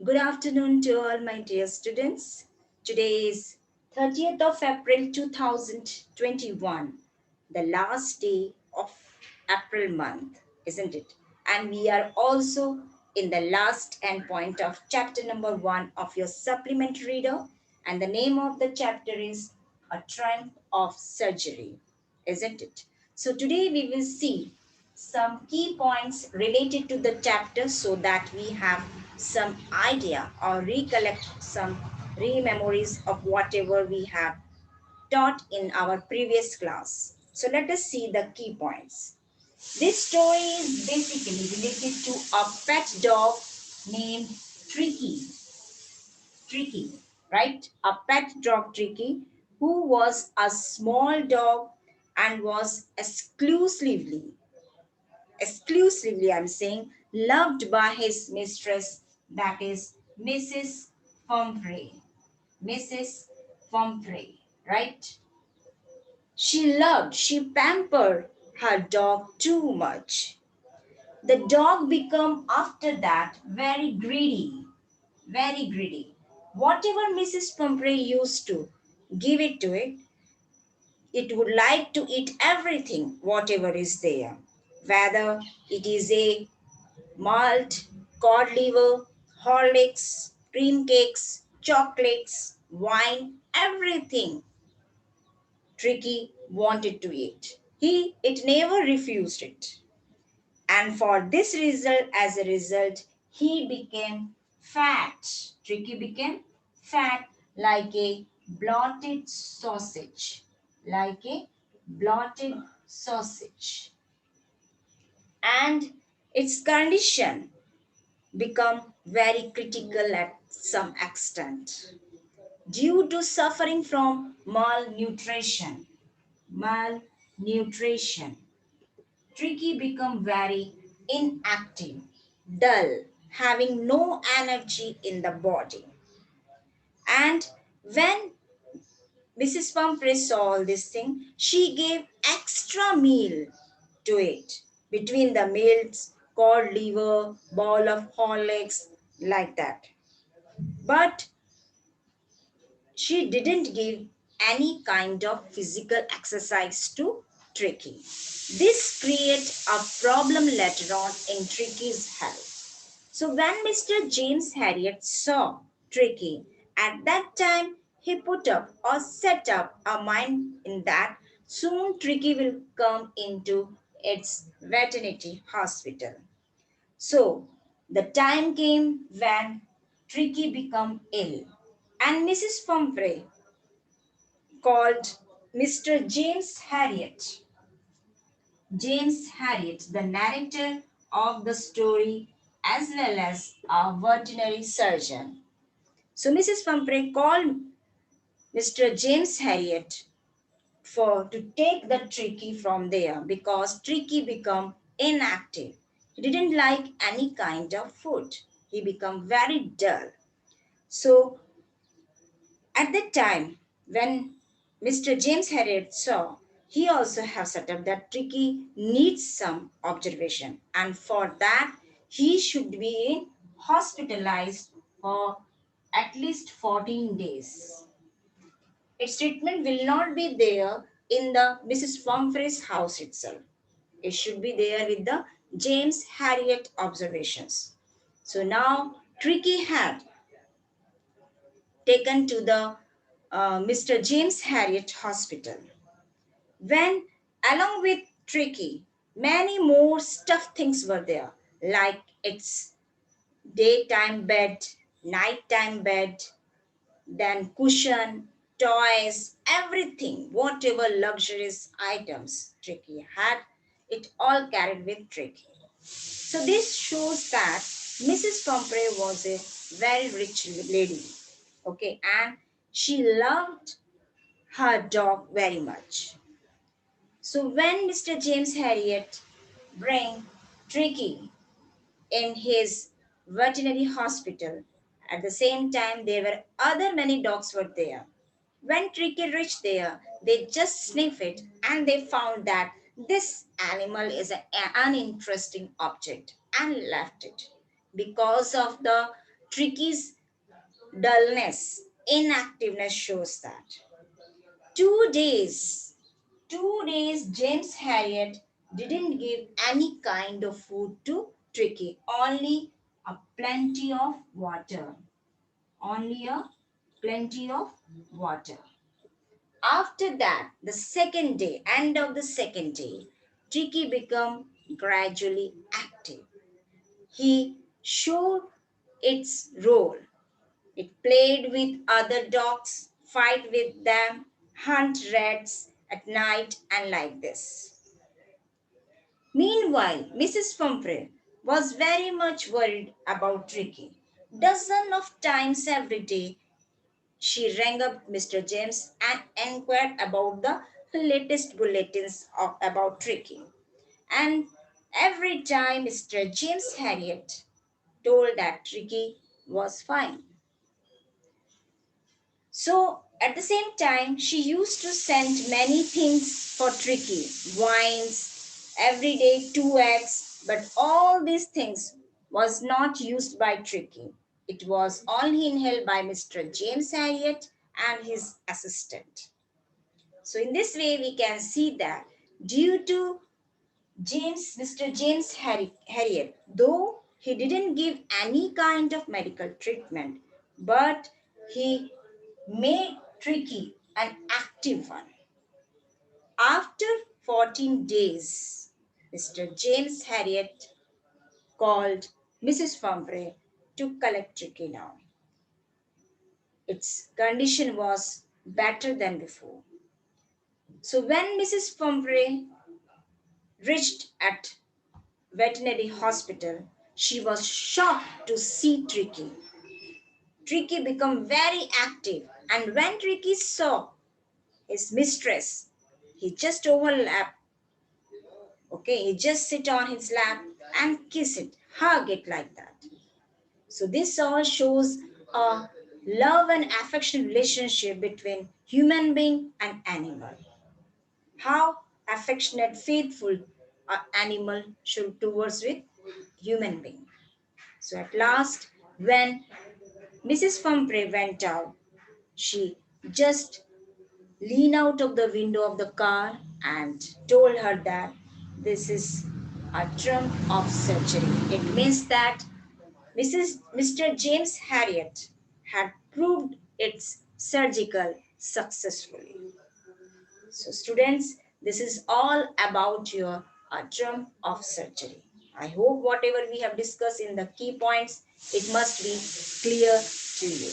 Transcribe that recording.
Good afternoon to all my dear students. Today is 30th of April 2021, the last day of April month, isn't it? And we are also in the last endpoint of chapter number 1 of your supplement reader, and the name of the chapter is A Triumph of Surgery, isn't it? So today we will see some key points related to the chapter so that we have some idea or recollect some rememories of whatever we have taught in our previous class. So let us see the key points. This story is basically related to a pet dog named Tricky. Tricky, right? A pet dog Tricky who was a small dog and was exclusively, I'm saying, loved by his mistress, that is Mrs. Pumphrey. Mrs. Pumphrey, right? She pampered her dog too much. The dog became after that very greedy. Whatever Mrs. Pumphrey used to give it to it, it would like to eat everything, whatever is there. Whether it is a malt, cod liver, Horlicks, cream cakes, chocolates, wine, everything Tricky wanted to eat. It never refused it. And for this result, as a result, he became fat. Tricky became fat like a blotted sausage. Like a blotted sausage. And its condition become very critical at some extent due to suffering from malnutrition. Malnutrition. Tricky become very inactive, dull, having no energy in the body. And when Mrs. Pumphrey saw all this thing, she gave extra meal to it. Between the meals, cod liver, bowl of Horlicks, like that. But she didn't give any kind of physical exercise to Tricky. This created a problem later on in Tricky's health. So when Mr. James Harriet saw Tricky, at that time he put up or set up a mind in that soon Tricky will come into its veterinary hospital. So the time came when Tricky became ill, and Mrs. Pumphrey called Mr. James Harriet, the narrator of the story, as well as a veterinary surgeon. So Mrs. Pumphrey called Mr. James Harriet for to take the Tricky from there because Tricky become inactive. He didn't like any kind of food. He become very dull. So at that time, when Mr. James Harriet saw, he also have set up that Tricky needs some observation, and for that he should be hospitalized for at least 14 days. Its treatment will not be there in the Mrs. Pumphrey's house itself. It should be there with the James Harriet observations. So now Tricky had taken to the Mr. James Harriet Hospital. When, along with Tricky, many more stuffed things were there, like its daytime bed, nighttime bed, then cushion, toys, everything, whatever luxurious items Tricky had, it all carried with Tricky. So this shows that Mrs. Pumphrey was a very rich lady, okay, and she loved her dog very much. So when Mr. James Harriet bring Tricky in his veterinary hospital, at the same time there were other many dogs were there. When Tricky reached there, they just sniffed it and they found that this animal is an uninteresting object and left it because of the Tricky's dullness, inactiveness shows that. 2 days, 2 days, James Harriet didn't give any kind of food to Tricky, only a plenty of water. Only a plenty of water. After that, the second day, end of the second day, Tricky became gradually active. He showed its role. It played with other dogs, fight with them, hunt rats at night, and like this. Meanwhile, Mrs. Pumphrey was very much worried about Tricky. Dozen of times every day, she rang up Mr. James and inquired about the latest bulletins about Tricky. And every time Mr. James Harriet told that Tricky was fine. So at the same time, she used to send many things for Tricky, wines, every day 2 eggs, but all these things was not used by Tricky. It was only inhaled by Mr. James Harriet and his assistant. So in this way, we can see that due to Mr. James Harriet, though he didn't give any kind of medical treatment, but he made Tricky an active one. After 14 days, Mr. James Harriet called Mrs. Pumphrey to collect Tricky now. Its condition was better than before. So when Mrs. Pumphrey reached at veterinary hospital, she was shocked to see Tricky. Tricky became very active, and when Tricky saw his mistress, he just overlapped. Okay, he just sit on his lap and kiss it, hug it like that. So this all shows a love and affection relationship between human being and animal. How affectionate, faithful a animal should towards with human being. So at last, when Mrs. Pumphrey went out, she just leaned out of the window of the car and told her that this is a trump of surgery. It means that Mr. James Harriet had proved its surgical successfully. So, students, this is all about your drum of surgery. I hope whatever we have discussed in the key points, it must be clear to you.